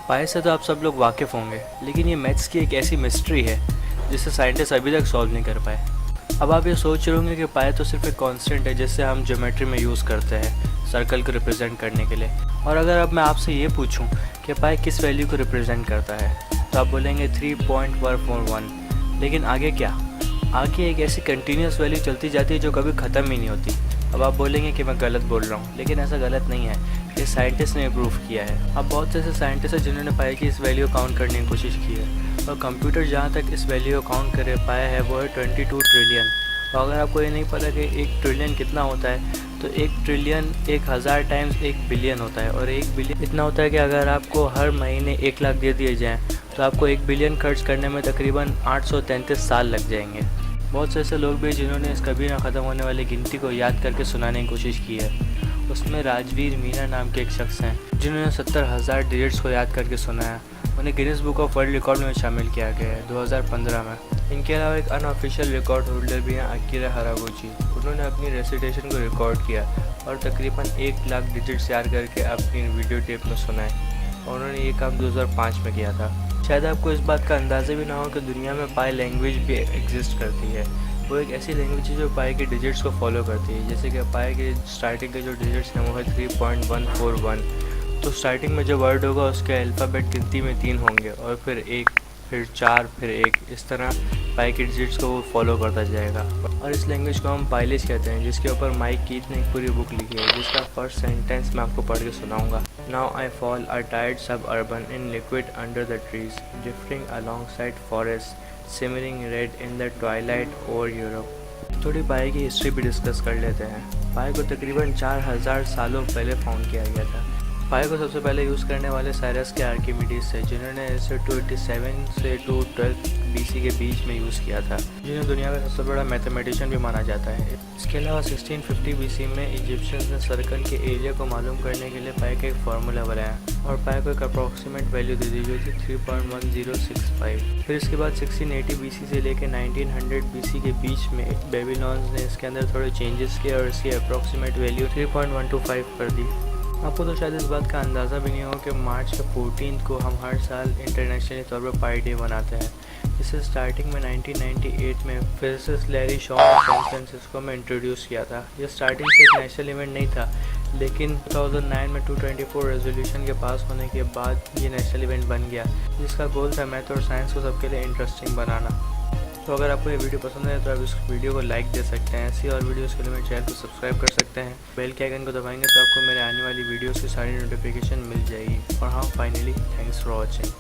पाई से तो आप सब लोग वाकिफ़ होंगे, लेकिन ये मैथ्स की एक ऐसी मिस्ट्री है जिसे साइंटिस्ट अभी तक सॉल्व नहीं कर पाए। अब आप ये सोच रहे होंगे कि पाई तो सिर्फ एक कांस्टेंट है जिसे हम ज्योमेट्री में यूज़ करते हैं सर्कल को रिप्रेजेंट करने के लिए। और अगर अब मैं आपसे ये पूछूं कि पाई किस वैल्यू को रिप्रेजेंट करता है, तो आप बोलेंगे 3.141। लेकिन आगे क्या? आगे एक ऐसी कंटिन्यूस वैल्यू चलती जाती है जो कभी ख़त्म ही नहीं होती। अब आप बोलेंगे कि मैं गलत बोल रहा हूँ, लेकिन ऐसा गलत नहीं है। ये साइंटिस्ट ने प्रूव किया है। अब बहुत से ऐसे साइंटिस्ट हैं जिन्होंने पाया कि इस वैल्यू को काउंट करने की कोशिश की है, और कंप्यूटर जहाँ तक इस वैल्यू को काउंट कर पाया है वो है 22 ट्रिलियन। और अगर आपको ये नहीं पता कि 1 ट्रिलियन कितना होता है, तो 1 ट्रिलियन 1000 टाइम्स 1 बिलियन होता है। और 1 बिलियन इतना होता है कि अगर आपको हर महीने 1 लाख दे दिए जाएँ तो आपको 1 बिलियन खर्च करने में तकरीबन 833 साल लग जाएंगे। बहुत से ऐसे लोग भी जिन्होंने इस कभी ना ख़त्म होने वाली गिनती को याद करके सुनाने की कोशिश की है। उसमें राजवीर मीना नाम के एक शख्स हैं जिन्होंने 70,000 डिजिट्स को याद करके सुनाया। उन्हें Guinness book of world record में शामिल किया गया है 2015 में। इनके अलावा एक अनऑफिशियल रिकॉर्ड होल्डर भी हैं, अकीरा हरागुची। उन्होंने अपनी रेसिटेशन को रिकॉर्ड किया और तकरीबन 1 लाख डिजिट्स याद करके अपनी वीडियो टेप में सुनाए, और उन्होंने ये काम 2005 में किया था। शायद आपको इस बात का अंदाज़ा भी ना हो कि दुनिया में पाई लैंग्वेज भी एग्जिस्ट करती है। वो एक ऐसी लैंग्वेज है जो पाई के डिजिट्स को फॉलो करती है। जैसे कि पाई के स्टार्टिंग के जो डिजिट्स हैं वो है 3.141। तो स्टार्टिंग में जो वर्ड होगा उसके अल्फ़ाबेट गिनती में 3 होंगे, और फिर 1, फिर 4, फिर 1। इस तरह पाई के डिजिट्स को वो फॉलो करता जाएगा। और इस लैंग्वेज को हम पाइलिश कहते हैं, जिसके ऊपर माइक कीथ ने एक पूरी बुक लिखी है, जिसका फर्स्ट सेंटेंस मैं आपको पढ़ के सुनाऊंगा। Now I fall a tired suburban in liquid under the trees, drifting alongside forests, simmering red in the twilight over Europe। थोड़ी पाई की हिस्ट्री भी डिस्कस कर लेते हैं। पाई को तकरीबन 4000 सालों पहले फाउंड किया गया था। पाई को सबसे पहले यूज़ करने वाले साइरस के आर्किमिडीज थे, जिन्होंने इसे 287 से 212 BC के बीच में यूज़ किया था, जिन्हें दुनिया का सबसे बड़ा मैथमेटिशियन भी माना जाता है। इसके अलावा 1650 BC में इजिप्शियंस ने सर्कल के एरिया को मालूम करने के लिए पाई का एक फार्मूला बनाया और पाई को एक अप्रॉक्सीमेट वैल्यू दे दी, जो थी 3.1065। फिर इसके बाद 1680 BC से लेकर 1900 BC के बीच में बेबीलोन्स ने इसके अंदर थोड़े चेंजेस किए और इसकी अप्रॉक्सीमेट वैल्यू 3.125 कर दी। आपको तो शायद इस बात का अंदाज़ा भी नहीं हो कि मार्च के 14 को हम हर साल इंटरनेशनली तौर पर पाई डे मनाते हैं। इसे स्टार्टिंग में 1998 में फिजिसिस्ट लैरी शॉ ने सैन फ्रांसिस्को में इंट्रोड्यूस किया था। यह स्टार्टिंग से एक नेशनल इवेंट नहीं था, लेकिन 2009 में 224 रेजोल्यूशन के पास होने के बाद ये नेशनल इवेंट बन गया, जिसका गोल था मैथ और साइंस को सबके लिए इंटरेस्टिंग बनाना। तो अगर आपको ये वीडियो पसंद है तो आप इस वीडियो को लाइक दे सकते हैं। ऐसी और वीडियोस के लिए मेरे चैनल को सब्सक्राइब कर सकते हैं। बेल के आइकन को दबाएंगे तो आपको मेरे आने वाली वीडियोस की सारी नोटिफिकेशन मिल जाएगी। और हाँ, फाइनली थैंक्स फॉर वॉचिंग।